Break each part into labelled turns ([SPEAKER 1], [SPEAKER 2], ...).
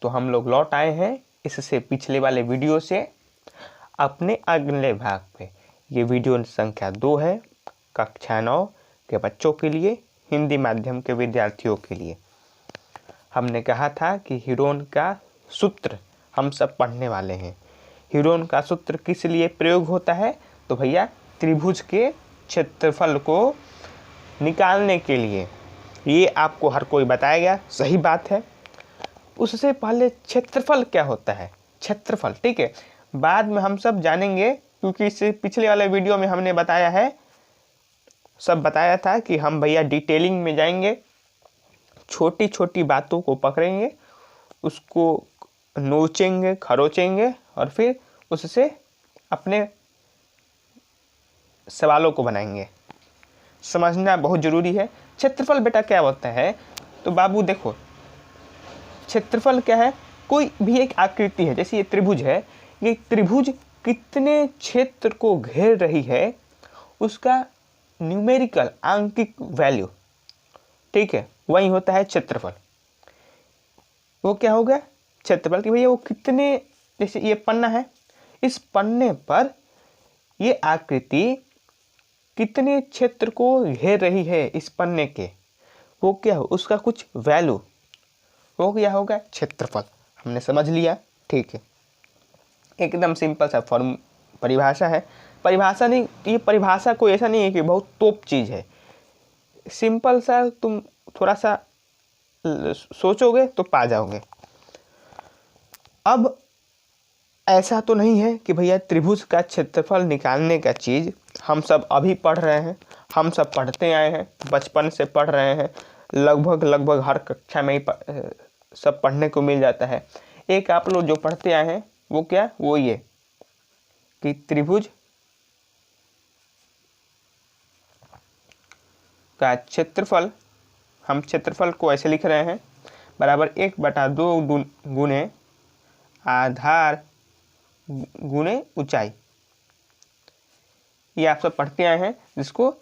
[SPEAKER 1] तो हम लोग लौट आए हैं इससे पिछले वाले वीडियो से अपने अगले भाग पे। ये वीडियो संख्या 2 है कक्षा 9 के बच्चों के लिए, हिंदी माध्यम के विद्यार्थियों के लिए। हमने कहा था कि हीरोन का सूत्र हम सब पढ़ने वाले हैं। हीरोन का सूत्र किस लिए प्रयोग होता है? तो भैया त्रिभुज के क्षेत्रफल को निकालने के लिए। ये आपको हर कोई बताएगा, सही बात है। उससे पहले क्षेत्रफल क्या होता है? क्षेत्रफल, ठीक है, बाद में हम सब जानेंगे, क्योंकि इससे पिछले वाले वीडियो में हमने बताया है, सब बताया था कि हम भैया डिटेलिंग में जाएंगे, छोटी छोटी बातों को पकड़ेंगे, उसको नोचेंगे, खरोचेंगे और फिर उससे अपने सवालों को बनाएंगे। समझना बहुत ज़रूरी है। क्षेत्रफल बेटा क्या होता है? तो बाबू देखो, क्षेत्रफल क्या है? कोई भी एक आकृति है, जैसे ये त्रिभुज है, ये त्रिभुज कितने क्षेत्र को घेर रही है उसका न्यूमेरिकल आंकिक वैल्यू, ठीक है, वही होता है क्षेत्रफल। वो क्या हो गया? क्षेत्रफल कि भैया वो कितने, जैसे ये पन्ना है, इस पन्ने पर ये आकृति कितने क्षेत्र को घेर रही है इस पन्ने के, वो क्या हो, उसका कुछ वैल्यू, वो क्या होगा? क्षेत्रफल। हमने समझ लिया, ठीक है। एकदम सिंपल सा परिभाषा है। परिभाषा नहीं, ये परिभाषा कोई ऐसा नहीं है कि बहुत तोप चीज़ है। सिंपल सा तुम थोड़ा सा सोचोगे तो पा जाओगे। अब ऐसा तो नहीं है कि भैया त्रिभुज का क्षेत्रफल निकालने का चीज़ हम सब अभी पढ़ रहे हैं, हम सब पढ़ते आए हैं, बचपन से पढ़ रहे हैं, लगभग हर कक्षा में ही सब पढ़ने को मिल जाता है। एक आप लोग जो पढ़ते आए हैं वो क्या? वो ये कि त्रिभुज का क्षेत्रफल, हम क्षेत्रफल को ऐसे लिख रहे हैं, बराबर 1/2 गुने आधार गुने ऊंचाई। ये आप सब पढ़ते आए हैं, जिसको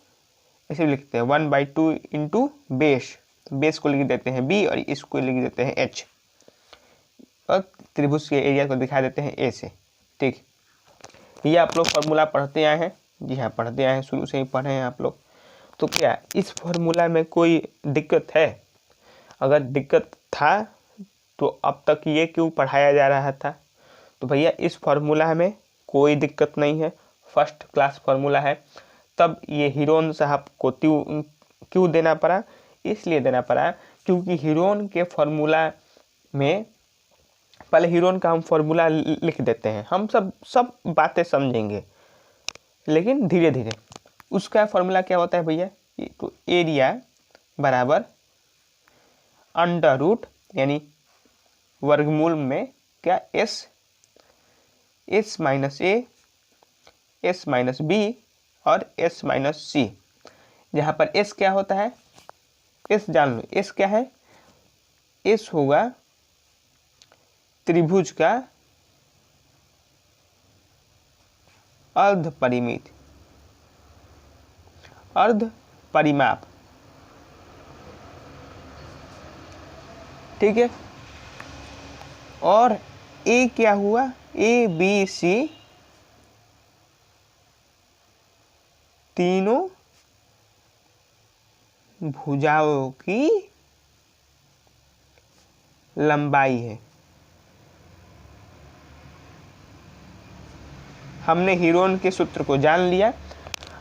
[SPEAKER 1] ऐसे लिखते हैं 1/2 इंटू बेस को लिख देते हैं b और इसको लिख देते हैं h, और त्रिभुज के एरिया को दिखा देते हैं a से, ठीक। ये आप लोग फॉर्मूला पढ़ते आए हैं, जी हाँ पढ़ते आए हैं, शुरू से ही पढ़े हैं आप लोग। तो क्या इस फॉर्मूला में कोई दिक्कत है? अगर दिक्कत था तो अब तक ये क्यों पढ़ाया जा रहा था? तो भैया इस फॉर्मूला में कोई दिक्कत नहीं है, फर्स्ट क्लास फॉर्मूला है। तब ये हीरोन साहब को क्यों देना पड़ा? इसलिए देना पड़ा क्योंकि हीरोन के फॉर्मूला में, पहले हीरोन का हम फॉर्मूला लिख देते हैं, हम सब बातें समझेंगे लेकिन धीरे धीरे। उसका फॉर्मूला क्या होता है भैया? तो एरिया बराबर अंडर रूट, यानी वर्गमूल में क्या, एस माइनस ए, एस माइनस बी और एस माइनस सी। जहाँ पर एस क्या होता है? एस जान लो, एस क्या है? एस होगा त्रिभुज का अर्ध परिमित, अर्ध परिमाप, ठीक है। और ए क्या हुआ? ए बी सी तीनों भुजाओं की लंबाई है। हमने हीरोन के सूत्र को जान लिया।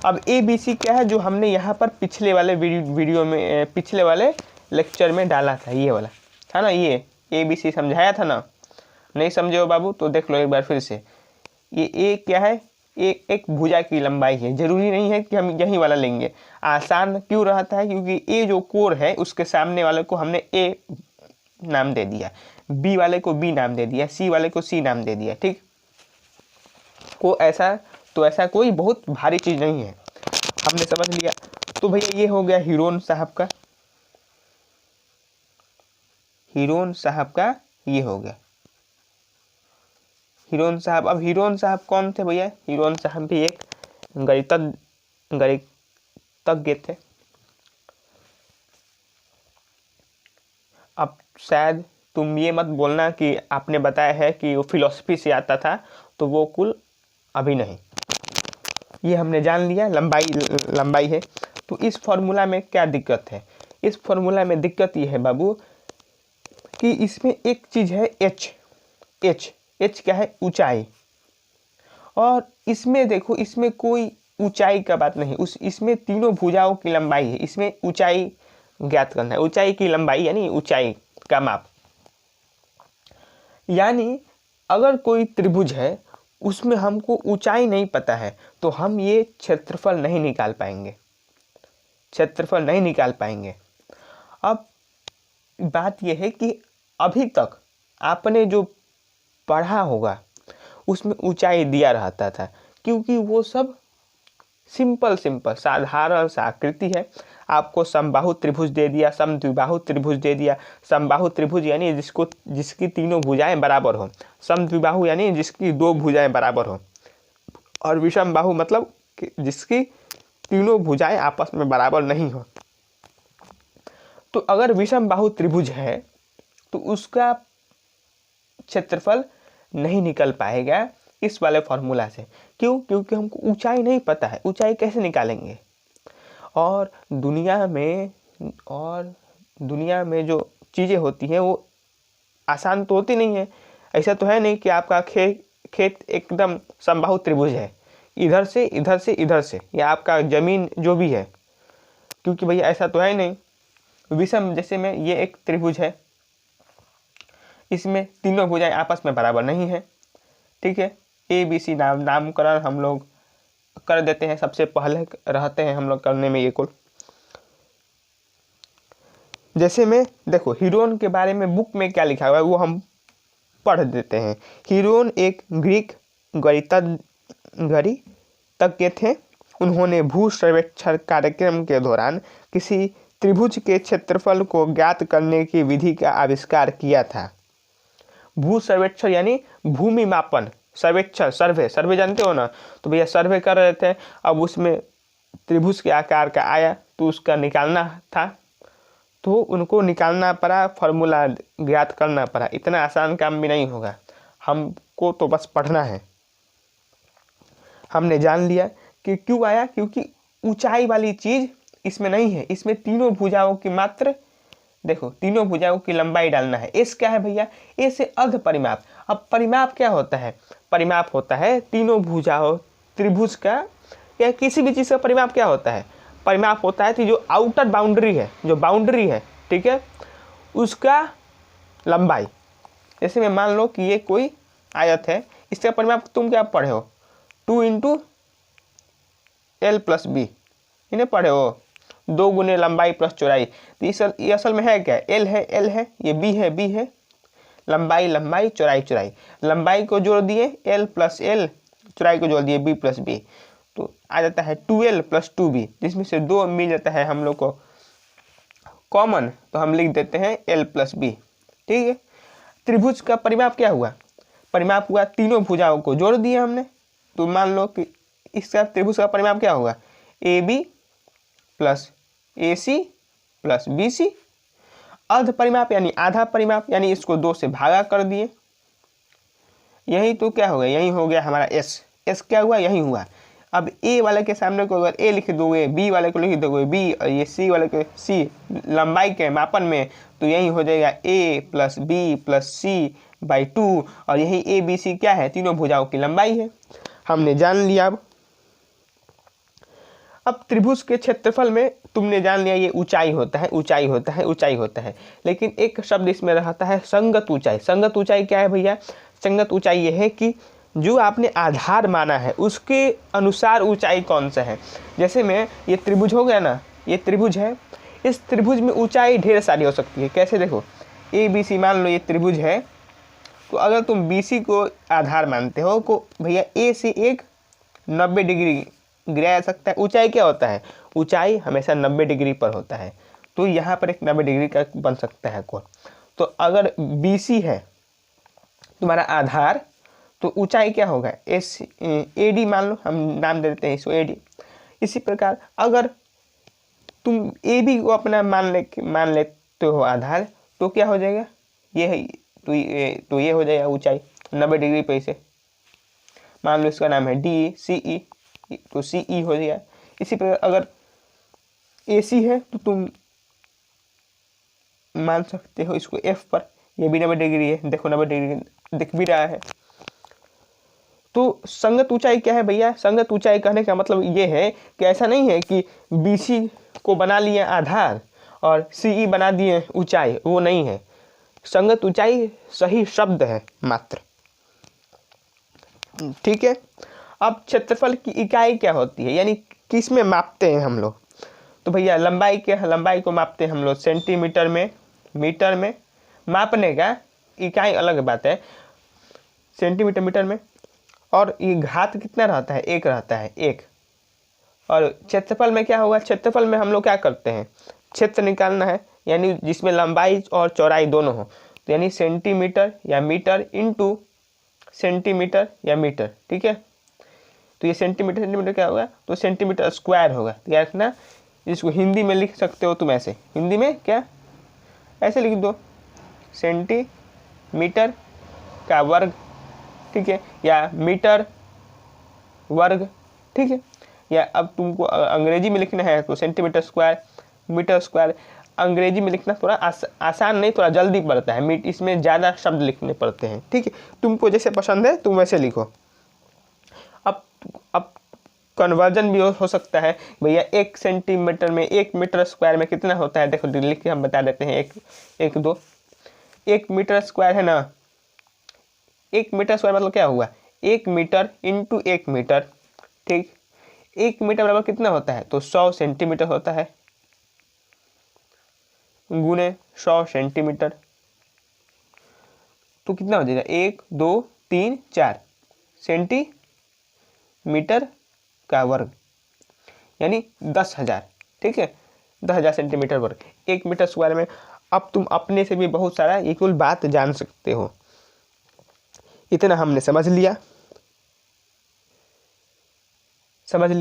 [SPEAKER 1] अब ए बी सी क्या है, जो हमने यहाँ पर पिछले वाले वीडियो में, पिछले वाले लेक्चर में डाला था, ये वाला था ना, ये ए बी सी समझाया था ना। नहीं समझे हो बाबू तो देख लो एक बार फिर से। ये ए क्या है? एक भुजा की लंबाई है। जरूरी नहीं है कि हम यही वाला लेंगे, आसान क्यों रहता है? क्योंकि ए जो कोर है उसके सामने वाले को हमने ए नाम दे दिया, बी वाले को बी नाम दे दिया, सी वाले को सी नाम दे दिया, ठीक। ऐसा कोई बहुत भारी चीज नहीं है, हमने समझ लिया। तो भैया ये हो गया हीरोन साहब का, हीरोन साहब का ये हो गया हीरोन साहब। अब हीरोन साहब कौन थे भैया? हीरोन साहब भी एक गणितज्ञ थे। अब शायद तुम ये मत बोलना कि आपने बताया है कि वो फिलॉसफी से आता था, तो वो कुल अभी नहीं। ये हमने जान लिया लंबाई है। तो इस फॉर्मूला में क्या दिक्कत है? इस फॉर्मूला में दिक्कत ये है बाबू कि इसमें एक चीज़ है एच क्या है? ऊंचाई। और इसमें देखो, इसमें कोई ऊंचाई का बात नहीं, इसमें तीनों भुजाओं की लंबाई है। इसमें ऊंचाई ज्ञात करना है, ऊंचाई की लंबाई यानी ऊंचाई का माप। यानी अगर कोई त्रिभुज है उसमें हमको ऊंचाई नहीं पता है तो हम ये क्षेत्रफल नहीं निकाल पाएंगे। अब बात यह है कि अभी तक आपने जो पढ़ा होगा उसमें ऊंचाई दिया रहता था, क्योंकि वो सब सिंपल साधारण सा आकृति है। आपको समबाहु त्रिभुज दे दिया, समद्विबाहु त्रिभुज दे दिया। समबाहु त्रिभुज यानी जिसकी तीनों भुजाएं बराबर हो, समद्विबाहु यानी जिसकी दो भुजाएं बराबर हो, और विषमबाहु मतलब जिसकी तीनों भुजाएं आपस में बराबर नहीं हो। तो अगर विषमबाहु त्रिभुज है तो उसका क्षेत्रफल नहीं निकल पाएगा इस वाले फॉर्मूला से। क्यों? क्योंकि हमको ऊंचाई नहीं पता है। ऊंचाई कैसे निकालेंगे? और दुनिया में जो चीज़ें होती हैं वो आसान तो होती नहीं है। ऐसा तो है नहीं कि आपका खेत एकदम समबाहु त्रिभुज है, इधर से इधर से, या आपका ज़मीन जो भी है, क्योंकि भैया ऐसा तो है नहीं। विषम जैसे में ये एक त्रिभुज है, इसमें तीनों भुजाएं आपस में बराबर नहीं है। ठीक है, ABC नामकरण हम लोग कर देते हैं, सबसे पहले रहते हैं हम लोग करने में ये कुल। जैसे में देखो हीरोन के बारे में बुक में क्या लिखा हुआ है वो हम पढ़ देते हैं। हीरोन एक ग्रीक गणितज्ञ थे। उन्होंने भू सर्वेक्षण कार्यक्रम के दौरान किसी त्रिभुज के क्षेत्रफल को ज्ञात करने की विधि का आविष्कार किया था। भू सर्वेक्षण यानी भूमि मापन, सर्वेक्षण सर्वे जानते हो ना, तो भैया सर्वे कर रहे थे। अब उसमें त्रिभुज के आकार का आया तो उसका निकालना था, तो उनको निकालना पड़ा, फॉर्मूला ज्ञात करना पड़ा। इतना आसान काम भी नहीं होगा, हमको तो बस पढ़ना है। हमने जान लिया कि क्यों आया, क्योंकि ऊंचाई वाली चीज़ इसमें नहीं है। इसमें तीनों भुजाओं की मात्र देखो, तीनों भुजाओं की लंबाई डालना है। एस क्या है भैया? ए से अर्ध परिमाप। अब परिमाप क्या होता है? परिमाप होता है तीनों भुजाओं त्रिभुज का या किसी भी चीज़ का परिमाप क्या होता है? परिमाप होता है कि जो आउटर बाउंड्री है, जो बाउंड्री है, ठीक है, उसका लंबाई। जैसे मैं मान लो कि ये कोई आयत है, इसका परिमाप तुम क्या पढ़े हो? 2 × L + B इन्हें पढ़े हो, 2 गुने लंबाई प्लस चौड़ाई। तो ये असल में है क्या? L है, ये B है, लंबाई चौड़ाई। लंबाई को जोड़ दिए L + L, चौड़ाई को जोड़ दिए B + B, तो आ जाता है 2L + 2B, जिसमें से 2 मिल जाता है हम लोग को कॉमन, तो हम लिख देते हैं L + B। ठीक है, त्रिभुज का परिमाप क्या हुआ? परिमाप हुआ तीनों भुजाओं को जोड़ दिए हमने, तो मान लो कि इसका त्रिभुज का परिमाप क्या होगा? AB + AC + BC। अर्ध परिमाप यानी आधा परिमाप, यानी इसको 2 से भागा कर दिए। यही तो क्या हो गया? यही हो गया हमारा S क्या हुआ? यही हुआ। अब A वाले के सामने को अगर A लिख दोगे, B वाले को लिख दोगे B, और ये C वाले को C लंबाई के मापन में, तो यही हो जाएगा A + B + C/2, और यही ABC क्या है? तीनों भुजाओं की लंबाई है। हमने जान लिया। अब त्रिभुज के क्षेत्रफल में तुमने जान लिया ये ऊंचाई होता है, लेकिन एक शब्द इसमें रहता है संगत ऊंचाई। संगत ऊंचाई क्या है भैया? संगत ऊंचाई ये है कि जो आपने आधार माना है उसके अनुसार ऊंचाई कौन सा है। जैसे में ये त्रिभुज हो गया ना, ये त्रिभुज है, इस त्रिभुज में ऊंचाई ढेर सारी हो सकती है। कैसे? देखो ABC मान लो ये त्रिभुज है, तो अगर तुम BC को आधार मानते हो तो भैया A से एक 90 डिग्री गिराया जा सकता है। ऊंचाई क्या होता है? ऊंचाई हमेशा 90 डिग्री पर होता है, तो यहाँ पर एक 90 डिग्री का बन सकता है कोण। तो अगर BC है तुम्हारा आधार, तो ऊंचाई क्या होगा? AD मान लो, हम नाम दे देते हैं इसको AD। इसी प्रकार अगर तुम AB को अपना मान लेते हो आधार, तो क्या हो जाएगा? ये है, तो ये हो जाएगा ऊंचाई 90 डिग्री पे इसे। मान लो इसका नाम है डी सी ई, तो सी ई हो गया। इसी प्रकार अगर ए सी है तो तुम मान सकते हो इसको एफ पर, ये भी 90 डिग्री है, देखो 90 डिग्री दिख भी रहा है। तो संगत ऊंचाई क्या है भैया? संगत ऊंचाई कहने का मतलब ये है कि ऐसा नहीं है कि बी सी को बना लिए आधार और सी ई बना दिए ऊंचाई, वो नहीं है। संगत ऊंचाई सही शब्द है मात्र, ठीक है। अब क्षेत्रफल की इकाई क्या होती है, यानी किस में मापते हैं हम लोग? तो भैया लंबाई को मापते हैं हम लोग सेंटीमीटर में, मीटर में। मापने का इकाई अलग बात है, सेंटीमीटर मीटर में। और ये घात कितना रहता है? 1 रहता है, 1। और क्षेत्रफल में क्या होगा? क्षेत्रफल में हम लोग क्या करते हैं, क्षेत्र निकालना है, यानी जिसमें लंबाई और चौड़ाई दोनों हो, तो यानी सेंटीमीटर या मीटर इंटू सेंटीमीटर या मीटर, ठीक है। तो ये सेंटीमीटर क्या होगा? तो सेंटीमीटर स्क्वायर होगा, याद रखना। इसको हिंदी में लिख सकते हो तुम ऐसे, हिंदी में क्या ऐसे लिख दो, सेंटीमीटर का वर्ग, ठीक है, या मीटर वर्ग, ठीक है। या अब तुमको अंग्रेजी में लिखना है तो सेंटीमीटर स्क्वायर, मीटर स्क्वायर। अंग्रेजी में लिखना थोड़ा आसान नहीं, थोड़ा जल्दी पड़ता है, इसमें ज़्यादा शब्द लिखने पड़ते हैं, ठीक है। तुमको जैसे पसंद है तुम वैसे लिखो। अब कन्वर्जन भी हो सकता है भैया, 1 सेंटीमीटर में 1 मीटर स्क्वायर में कितना होता है? देखो लिख के हम बता देते हैं, 1 मीटर स्क्वायर है ना, 1 मीटर स्क्वायर मतलब क्या हुआ? 1 मीटर इंटू 1 मीटर, ठीक। 1 मीटर बराबर कितना होता है? तो 100 सेंटीमीटर होता है, गुने 100 सेंटीमीटर, तो कितना हो जाएगा? 1 2 3 4 सेंटीमीटर का वर्ग, यानी 10,000, ठीक है, 10,000 सेंटीमीटर वर्ग 1 मीटर स्क्वायर में। अब तुम अपने से भी बहुत सारा ये कुल बात जान सकते हो। इतना हमने समझ लिया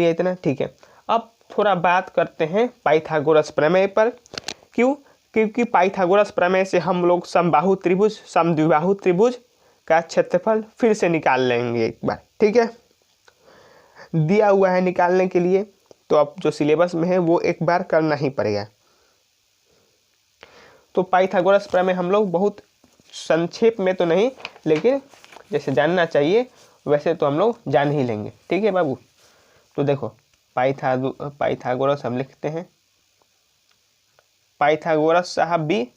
[SPEAKER 1] इतना, ठीक है। अब थोड़ा बात करते हैं पाइथागोरस प्रमेय पर। क्यों? क्योंकि पाइथागोरस प्रमेय से हम लोग समबाहु त्रिभुज, समद्विबाहु त्रिभुज का क्षेत्रफल फिर से निकाल लेंगे एक बार, ठीक है। दिया हुआ है निकालने के लिए, तो अब जो सिलेबस में है वो एक बार करना ही पड़ेगा। तो पाइथागोरस प्रमेय हम लोग बहुत संक्षेप में तो नहीं, लेकिन जैसे जानना चाहिए वैसे तो हम लोग जान ही लेंगे, ठीक है बाबू। तो देखो पाइथागोरस हम लिखते हैं, पाइथागोरस साहब भी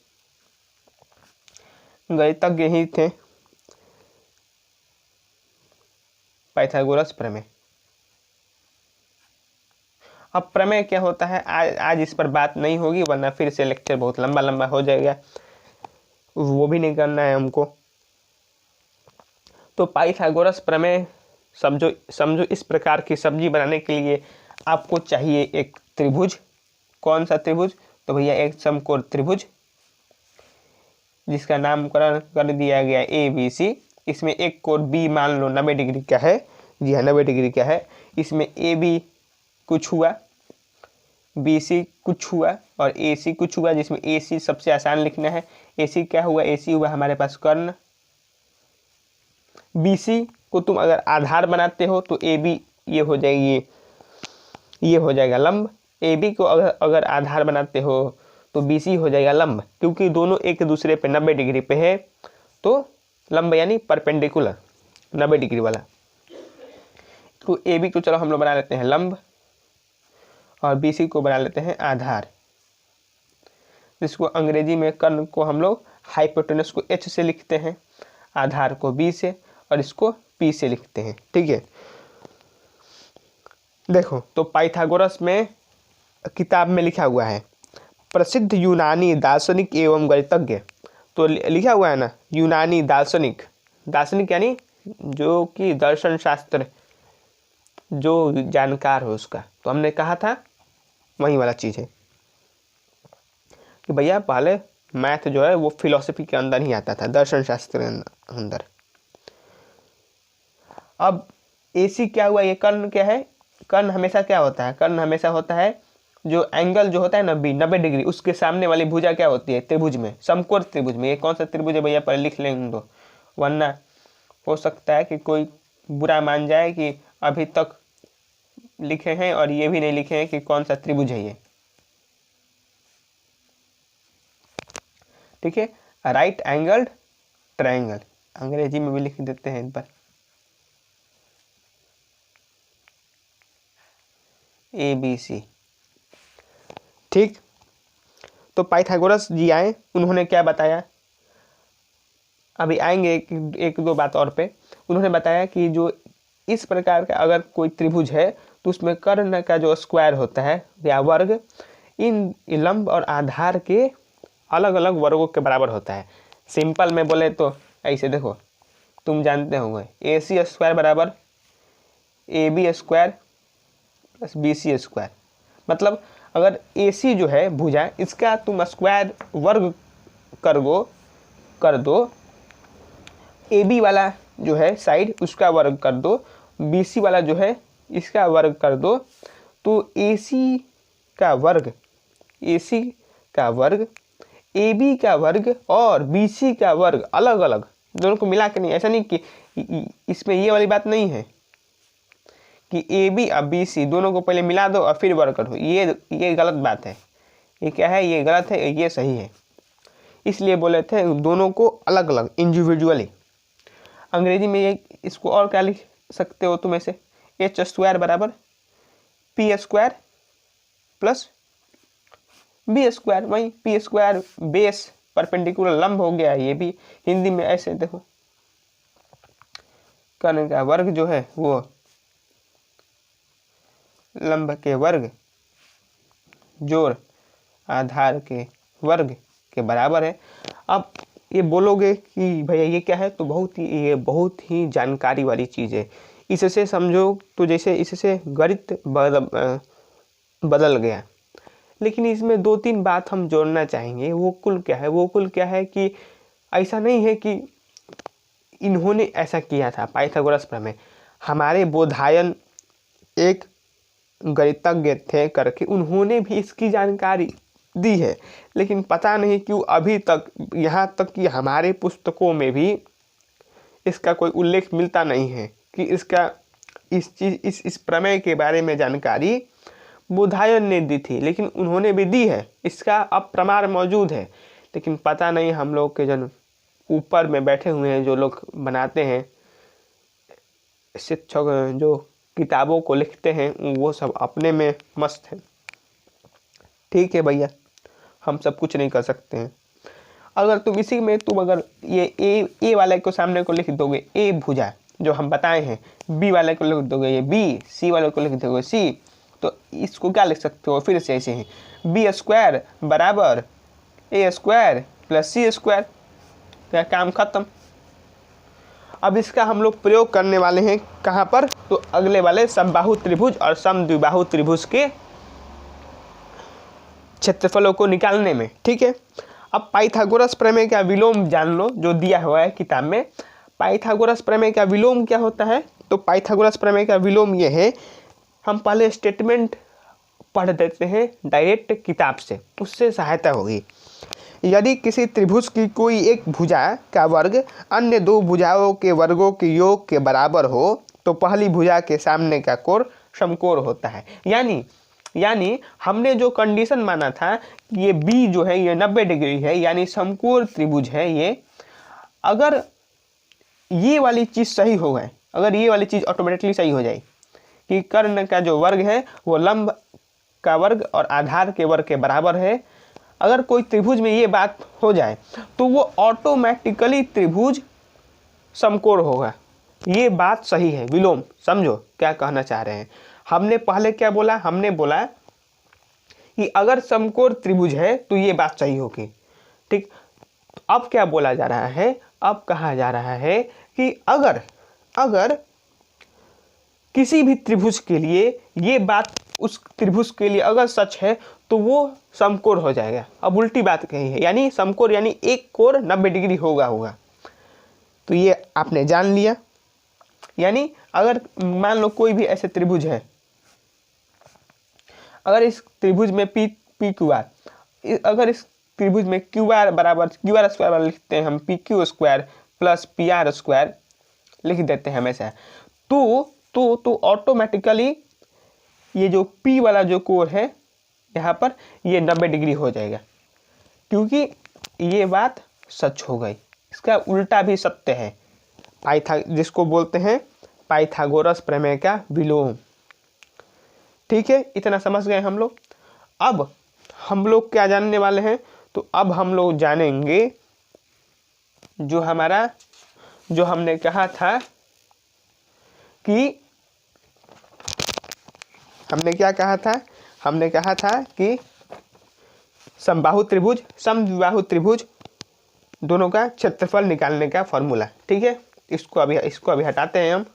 [SPEAKER 1] गणितज्ञ ही थे। पाइथागोरस प्रमेय, अब प्रमेय क्या होता है आज इस पर बात नहीं होगी, वरना फिर से लेक्चर बहुत लंबा हो जाएगा, वो भी नहीं करना है हमको। तो पाइथागोरस प्रमेय समझो इस प्रकार की सब्जी बनाने के लिए आपको चाहिए एक त्रिभुज। कौन सा त्रिभुज? तो भैया एक समकोण त्रिभुज, जिसका नामकरण कर दिया गया ABC। इसमें एक कोण B मान लो 90 डिग्री का है, जी हाँ 90 डिग्री का है। इसमें AB कुछ हुआ, BC कुछ हुआ और AC कुछ हुआ, जिसमें AC सबसे आसान लिखना है। AC क्या हुआ? AC हुआ हमारे पास कर्ण। BC को तुम अगर आधार बनाते हो तो AB ये हो जाएगी, ये हो जाएगा लंब। AB को अगर आधार बनाते हो तो BC हो जाएगा लंब, क्योंकि दोनों एक दूसरे पे 90 डिग्री पे है, तो लंब यानी परपेंडिकुलर 90 डिग्री वाला। तो AB को चलो हम लोग बना लेते हैं लंब और BC को बना लेते हैं आधार, जिसको अंग्रेजी में कर्ण को हम लोग हाइपोटेनस को H से लिखते हैं, आधार को B से और इसको P से लिखते हैं, ठीक है। देखो तो पाइथागोरस में किताब में लिखा हुआ है प्रसिद्ध यूनानी दार्शनिक एवं गणितज्ञ, तो लिखा हुआ है ना यूनानी दार्शनिक, दार्शनिक यानी जो कि दर्शन शास्त्र जो जानकार हो उसका, तो हमने कहा था वही वाला चीज़ है कि भैया पहले मैथ जो है वो फिलॉसफी के अंदर ही आता था, दर्शन शास्त्र के अंदर। अब AC क्या हुआ? ये कर्ण क्या है? कर्ण हमेशा क्या होता है? कर्ण हमेशा होता है जो एंगल जो होता है ना बी 90 डिग्री, उसके सामने वाली भुजा क्या होती है त्रिभुज में, समकोण त्रिभुज में। ये कौन सा त्रिभुज है भैया, पर लिख लेंगे दो, वरना हो सकता है कि कोई बुरा मान जाए कि अभी तक लिखे हैं और ये भी नहीं लिखे हैं कि कौन सा त्रिभुज है ये। ठीक है, राइट एंगल्ड ट्रायंगल, अंग्रेजी में भी लिख देते हैं एक बार, ABC। ठीक, तो पाइथागोरस जी आए, उन्होंने क्या बताया, अभी आएंगे एक दो बात और पे। उन्होंने बताया कि जो इस प्रकार का अगर कोई त्रिभुज है तो उसमें कर्ण का जो स्क्वायर होता है या वर्ग इन लंब और आधार के अलग अलग वर्गों के बराबर होता है। सिंपल में बोले तो ऐसे देखो, तुम जानते होंगे AC स्क्वायर बराबर AB square plus BC square. मतलब अगर AC जो है भुजा, इसका तुम स्क्वायर वर्ग कर दो, AB वाला जो है साइड उसका वर्ग कर दो, BC वाला जो है इसका वर्ग कर दो, तो AC का वर्ग AB का वर्ग और BC का वर्ग अलग अलग, दोनों को मिला के नहीं। ऐसा नहीं कि इसमें ये वाली बात नहीं है कि AB और BC दोनों को पहले मिला दो और फिर वर्ग करो, ये गलत बात है। ये क्या है, ये गलत है, ये सही है। इसलिए बोले थे दोनों को अलग अलग इंडिविजुअली। अंग्रेजी में ये इसको और क्या लिख सकते हो तुम ऐसे, H स्क्वायर बराबर P square plus B square, वही P स्क्वायर बेस परपेंडिकुलर लंब हो गया। ये भी हिंदी में ऐसे देखो, कर्ण का वर्ग जो है वो लंब के वर्ग जोड़ आधार के वर्ग के बराबर है। अब ये बोलोगे कि भैया ये क्या है, तो ये बहुत ही जानकारी वाली चीज़ है। इससे समझो तो जैसे इससे गणित बदल गया। लेकिन इसमें दो तीन बात हम जोड़ना चाहेंगे। वो कुल क्या है कि ऐसा नहीं है कि इन्होंने ऐसा किया था पाइथागोरस प्रमेय, हमारे बोधायन एक गणितज्ञ थे करके उन्होंने भी इसकी जानकारी दी है। लेकिन पता नहीं क्यों अभी तक, यहाँ तक कि हमारे पुस्तकों में भी इसका कोई उल्लेख मिलता नहीं है कि इसका इस प्रमेय के बारे में जानकारी बोधायन ने दी थी। लेकिन उन्होंने भी दी है, इसका अब प्रमाण मौजूद है। लेकिन पता नहीं हम लोग के जन ऊपर में बैठे हुए हैं, जो लोग बनाते हैं, शिक्षक जो किताबों को लिखते हैं, वो सब अपने में मस्त है। ठीक है भैया, हम सब कुछ नहीं कर सकते हैं। अगर तुम इसी में अगर ये ए वाले को सामने को लिख दोगे ए भुजा जो हम बताए हैं, बी वाले को लिख दोगे ये बी, सी वाले को लिख दोगे सी, तो इसको क्या लिख सकते हो फिर से ऐसे ही, बी स्क्वायर बराबर ए स्क्वायर प्लस सी स्क्वायर, क्या काम खत्म। अब इसका हम लोग प्रयोग करने वाले हैं कहाँ पर, तो अगले वाले समबाहु त्रिभुज और समद्विबाहु त्रिभुज के क्षेत्रफलों को निकालने में। ठीक है, अब पाइथागोरस प्रमेय का विलोम जान लो, जो दिया हुआ है किताब में। पाइथागोरस प्रमेय का विलोम क्या होता है, तो पाइथागोरस प्रमेय का विलोम ये है, हम पहले स्टेटमेंट पढ़ देते हैं डायरेक्ट किताब से, उससे सहायता होगी। यदि किसी त्रिभुज की कोई एक भुजा का वर्ग अन्य दो भुजाओं के वर्गों के योग के बराबर हो तो पहली भुजा के सामने का कोण समकोण होता है। यानी हमने जो कंडीशन माना था कि ये बी जो है ये 90 डिग्री है, यानी समकोण त्रिभुज है ये। अगर ये वाली चीज़ सही हो गए, अगर ये वाली चीज़ ऑटोमेटिकली सही हो जाए कि कर्ण का जो वर्ग है वो लंब का वर्ग और आधार के वर्ग के बराबर है, अगर कोई त्रिभुज में ये बात हो जाए तो वो ऑटोमेटिकली त्रिभुज समकोण होगा। ये बात सही है। विलोम समझो क्या कहना चाह रहे हैं। हमने पहले क्या बोला, हमने बोला कि अगर समकोण त्रिभुज है तो ये बात सही होगी। ठीक, अब क्या बोला जा रहा है, अब कहा जा रहा है कि अगर किसी भी त्रिभुज के लिए ये बात उस त्रिभुज के लिए अगर सच है तो वो समकोण हो जाएगा। अब उल्टी बात कही है, यानी समकोण यानी एक कोण 90 डिग्री होगा। तो ये आपने जान लिया। यानी अगर मान लो कोई भी ऐसे त्रिभुज है, अगर इस त्रिभुज में पी पी क्यू आर, अगर इस त्रिभुज में क्यू आर बराबर क्यू आर स्क्वायर वाला लिखते हैं हम, P Q square plus P R square लिख देते हैं हमेशा, तो ऑटोमेटिकली ये जो पी वाला जो कोण है यहाँ पर ये 90 डिग्री हो जाएगा, क्योंकि ये बात सच हो गई। इसका उल्टा भी सत्य है, जिसको बोलते हैं पाइथागोरस प्रमेय का विलोम। ठीक है, इतना समझ गए हम लोग। अब हम लोग क्या जानने वाले हैं, तो अब हम लोग जानेंगे जो हमारा, जो हमने कहा था कि, हमने क्या कहा था, हमने कहा था कि समबाहु त्रिभुज, समद्विबाहु त्रिभुज दोनों का क्षेत्रफल निकालने का फॉर्मूला। ठीक है, इसको अभी हटाते हैं हम।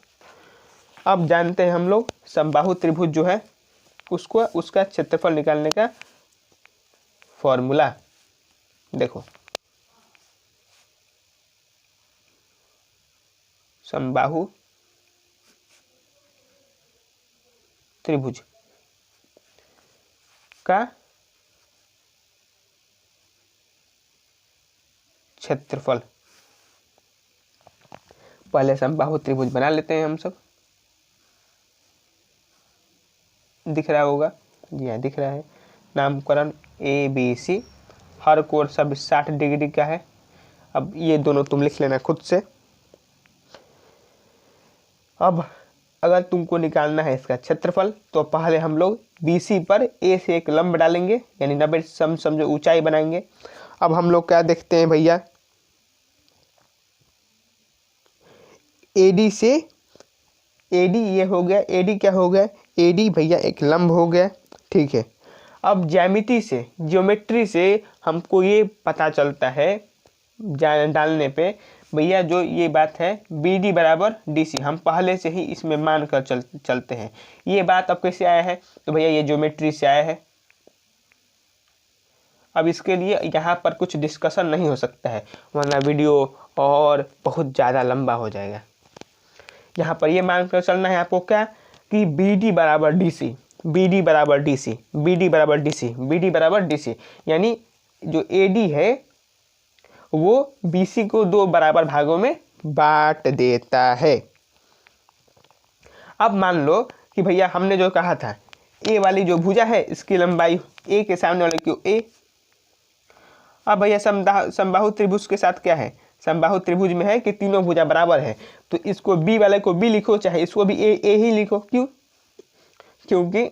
[SPEAKER 1] अब जानते हैं हम लोग समबाहु त्रिभुज जो है उसका क्षेत्रफल निकालने का फॉर्मूला। देखो, समबाहु त्रिभुज का क्षेत्रफल, पहले समबाहु त्रिभुज बना लेते हैं हम सब। दिख रहा होगा, जी हाँ दिख रहा है। नामकरण ए बी सी, हर कोण सब 60 डिग्री का है। अब ये दोनों तुम लिख लेना खुद से। अब अगर तुमको निकालना है इसका क्षेत्रफल, तो पहले हम लोग BC पर A से एक लंब डालेंगे, यानी 90 समझो ऊंचाई बनाएंगे। अब हम लोग क्या देखते हैं भैया, AD से AD ये हो गया, AD क्या हो गया, AD भैया एक लंब हो गया। ठीक है, अब ज्यामिति से, ज्योमेट्री से हमको ये पता चलता है डालने पे भैया, जो ये बात है BD बराबर DC, हम पहले से ही इसमें मान कर चलते हैं। ये बात अब कैसे आया है, तो भैया ये ज्योमेट्री से आया है। अब इसके लिए यहाँ पर कुछ डिस्कशन नहीं हो सकता है, वरना वीडियो और बहुत ज़्यादा लंबा हो जाएगा। यहाँ पर ये मान कर चलना है आपको क्या, कि BD बराबर DC, BD बराबर DC, BD बराबर DC, BD बराबर DC, यानी जो AD है वो BC को 2 बराबर भागों में बांट देता है। अब मान लो कि भैया हमने जो कहा था, A वाली जो भुजा है इसकी लंबाई A के सामने वाले क्यों A। अब भैया समबाहु त्रिभुज के साथ क्या है, समबाहु त्रिभुज में है कि तीनों भुजा बराबर है, तो इसको B वाले को B लिखो, चाहे इसको भी A ही लिखो। क्यों, क्योंकि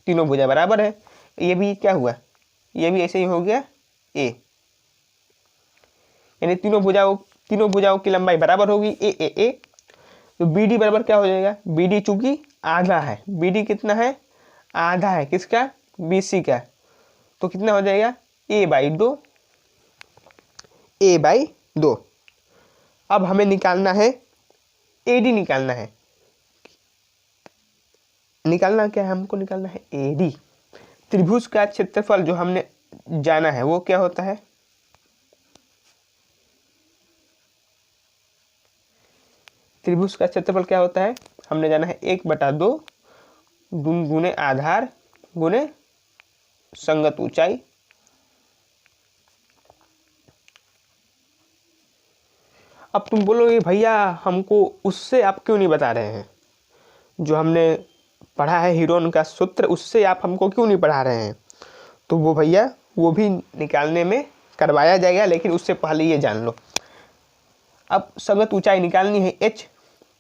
[SPEAKER 1] तीनों भुजा बराबर है। ये भी क्या हुआ, ये भी ऐसे ही हो गया A, यानी तीनों भुजाओं की लंबाई बराबर होगी A। तो BD बराबर क्या हो जाएगा, BD चूंकि आधा है, BD कितना है, आधा है किसका, BC का, तो कितना हो जाएगा A/2, A/2। अब हमें निकालना है AD, निकालना क्या है, हमको निकालना है AD। त्रिभुज का क्षेत्रफल जो हमने जाना है वो क्या होता है, त्रिभुज का क्षेत्रफल क्या होता है, हमने जाना है 1/2 गुने आधार गुने संगत ऊंचाई। अब तुम बोलोगे भैया हमको उससे आप क्यों नहीं बता रहे हैं, जो हमने पढ़ा है हीरोन का सूत्र उससे आप हमको क्यों नहीं पढ़ा रहे हैं। तो वो भैया वो भी निकालने में करवाया जाएगा, लेकिन उससे पहले ये जान लो। अब संगत ऊंचाई निकालनी है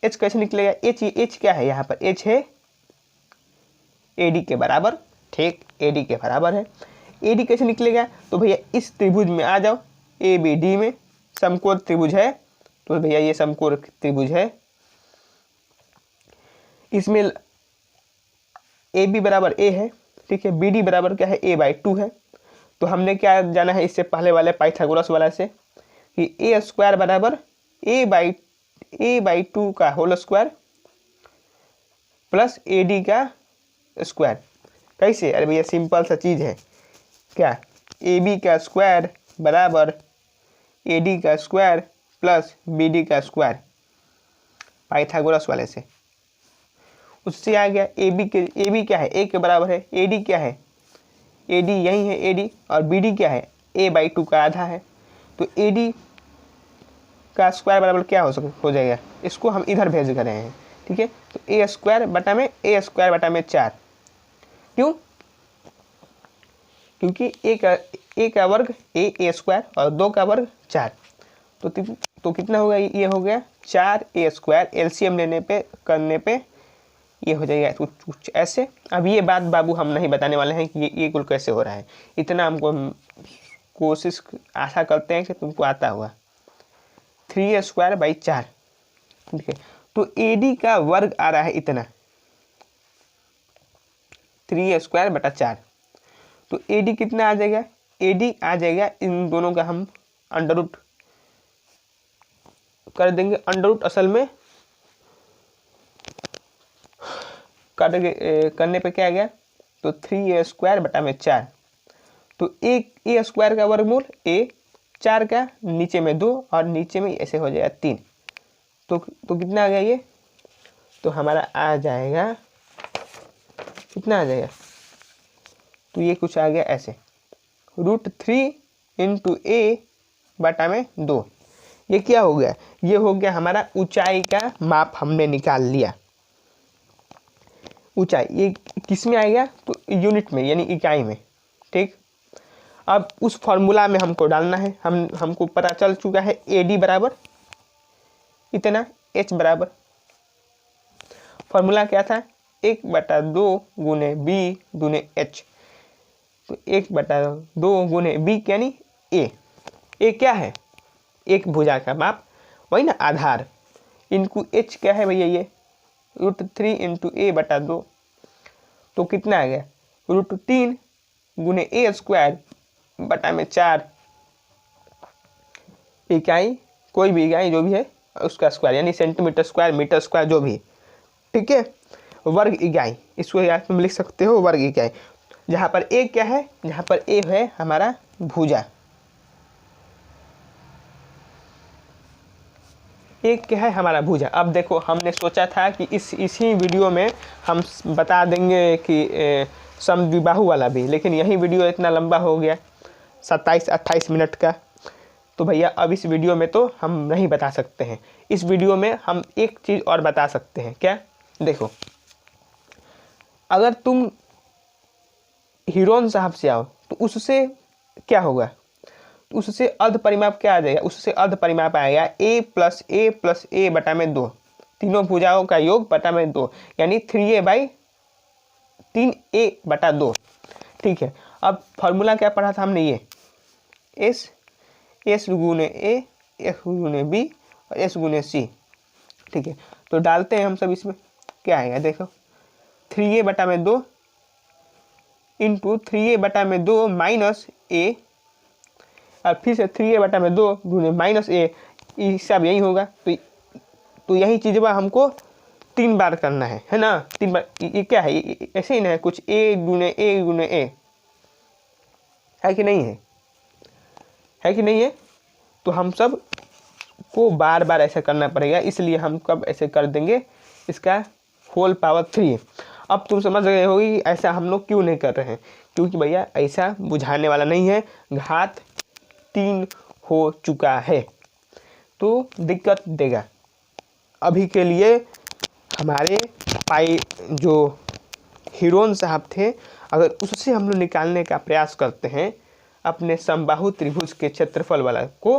[SPEAKER 1] H कैसे निकलेगा, H क्या है, यहाँ पर H है AD के बराबर। ठीक, AD के बराबर है। AD कैसे निकलेगा, तो भैया इस त्रिभुज में आ जाओ, ABD में समकोण त्रिभुज है, तो भैया ये समकोण त्रिभुज है, इसमें AB बराबर A है। ठीक है, BD बराबर क्या है, A/2 है। तो हमने क्या जाना है इससे पहले वाले पाइथागोरस वाला से, कि A² बराबर A/2 का होल स्क्वायर प्लस AD का स्क्वायर। कैसे, अरे भैया सिंपल सा चीज़ है, क्या, AB का स्क्वायर बराबर AD का स्क्वायर प्लस BD का स्क्वायर, पाइथागोरस वाले से। उससे आ गया AB क्या है, A के बराबर है, AD क्या है AD यही है AD, और BD क्या है A/2 का आधा है, तो AD का स्क्वायर बराबर क्या हो जाएगा, इसको हम इधर भेज कर रहे हैं, ठीक है। तो A² बटा में A² बटा में 4, क्यों, क्योंकि A का वर्ग A² और 2 का वर्ग 4, तो कितना होगा, ये हो गया 4A², LCM लेने पे करने पे ये हो जाएगा कुछ ऐसे। अब ये बात बाबू हम नहीं बताने वाले हैं कि ये कुल कैसे हो रहा है, इतना हमको कोशिश आशा करते हैं कि तुमको आता हुआ 3A²/4, ठीक है। तो AD का वर्ग आ रहा है इतना 3A²/4, तो AD कितना आ जाएगा, AD आ जाएगा, इन दोनों का हम अंडर रूट कर देंगे, अंडर रूट असल में करने पे क्या आ गया, तो 3A²/4, तो A² का वर्गमूल A, 4 का नीचे में 2 और नीचे में ऐसे हो जाएगा 3, तो कितना आ गया ये, तो हमारा आ जाएगा कितना आ जाएगा, तो ये कुछ आ गया ऐसे √3 × A/2, ये क्या हो गया, ये हो गया हमारा ऊंचाई का माप हमने निकाल लिया। ऊंचाई ये किस में आएगा, तो यूनिट में यानी इकाई में, ठीक। अब उस फॉर्मूला में हमको डालना है, हमको पता चल चुका है AD बराबर इतना, H बराबर, फॉर्मूला क्या था 1/2 × B × H, तो 1/2 × B यानी A क्या है, एक भुजा का माप, वही ना आधार, इनको H क्या है भैया ये √3 × A/2, तो कितना आ गया √3 × A²/4, इकाई कोई भी इकाई जो भी है उसका स्क्वायर यानी सेंटीमीटर स्क्वायर, मीटर स्क्वायर जो भी, ठीक है। वर्ग इकाई, इसको याद में लिख सकते हो वर्ग इकाई, जहाँ पर A क्या है, जहाँ पर A है हमारा भुजा, एक क्या है हमारा भुजा। अब देखो हमने सोचा था कि इसी वीडियो में हम बता देंगे कि समद्विबाहु वाला भी, लेकिन यही वीडियो इतना लंबा हो गया 27-28 मिनट का, तो भैया अब इस वीडियो में तो हम नहीं बता सकते हैं। इस वीडियो में हम एक चीज़ और बता सकते हैं, क्या, देखो अगर तुम हीरोन साहब से आओ तो उससे क्या होगा, उससे अर्ध परिमाप क्या आ जाएगा, उससे अर्ध परिमाप आएगा A + A + A/2, तीनों भुजाओं का योग बटा में 2, यानी 3A/3A/2, ठीक है। अब फॉर्मूला क्या पढ़ा था हमने, ये S × A, S × B और S × C, ठीक है। तो डालते हैं हम सब, इसमें क्या आएगा देखो 3A/2 × 3A/2 माइनस A, और फिर से 3A/2 × -A, हिसाब यही होगा, तो यही चीज़ हमको 3 बार करना है ना, 3 बार, ये क्या है, ऐसे ही ना है कुछ A × A × A, है कि नहीं है कि नहीं है, तो हम सब को बार बार ऐसा करना पड़ेगा, इसलिए हम कब ऐसे कर देंगे इसका होल पावर 3। अब तुम समझ गए होगी ऐसा हम लोग क्यों नहीं कर रहे हैं, क्योंकि भैया ऐसा बुझाने वाला नहीं है, घात 3 हो चुका है तो दिक्कत देगा। अभी के लिए हमारे पाई जो हीरोन साहब थे, अगर उससे हम लोग निकालने का प्रयास करते हैं अपने समबाहु त्रिभुज के क्षेत्रफल वाला को,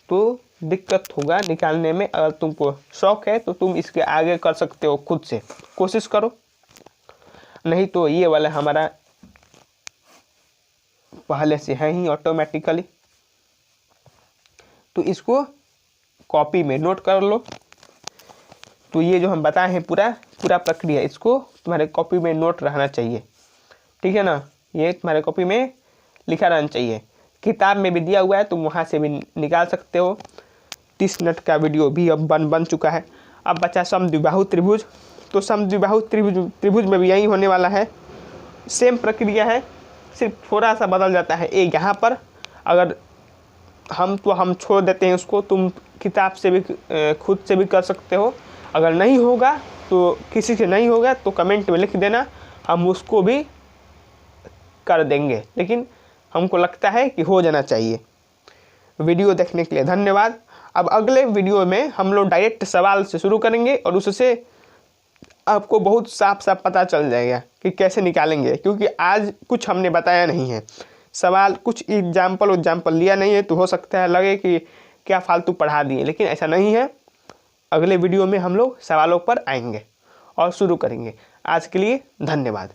[SPEAKER 1] तो दिक्कत होगा निकालने में। अगर तुमको शौक है तो तुम इसके आगे कर सकते हो, खुद से कोशिश करो, नहीं तो ये वाला हमारा पहले से है ही ऑटोमेटिकली, तो इसको कॉपी में नोट कर लो। तो ये जो हम बताए हैं पूरा प्रक्रिया, इसको तुम्हारे कॉपी में नोट रहना चाहिए, ठीक है ना, ये तुम्हारे कॉपी में लिखा रहना चाहिए। किताब में भी दिया हुआ है, तुम वहाँ से भी निकाल सकते हो। 30 मिनट का वीडियो भी अब बन चुका है। अब बचा समद्विबाहु त्रिभुज, तो समद्विबाहु त्रिभुज में भी यही होने वाला है, सेम प्रक्रिया है, सिर्फ थोड़ा सा बदल जाता है। एक यहाँ पर अगर हम छोड़ देते हैं उसको, तुम किताब से भी खुद से भी कर सकते हो। अगर नहीं होगा तो किसी से नहीं होगा तो कमेंट में लिख देना, हम उसको भी कर देंगे, लेकिन हमको लगता है कि हो जाना चाहिए। वीडियो देखने के लिए धन्यवाद। अब अगले वीडियो में हम लोग डायरेक्ट सवाल से शुरू करेंगे और उससे आपको बहुत साफ साफ पता चल जाएगा कि कैसे निकालेंगे, क्योंकि आज कुछ हमने बताया नहीं है, सवाल कुछ एग्जाम्पल लिया नहीं है, तो हो सकता है लगे कि क्या फालतू पढ़ा दिए, लेकिन ऐसा नहीं है। अगले वीडियो में हम लोग सवालों पर आएंगे और शुरू करेंगे। आज के लिए धन्यवाद।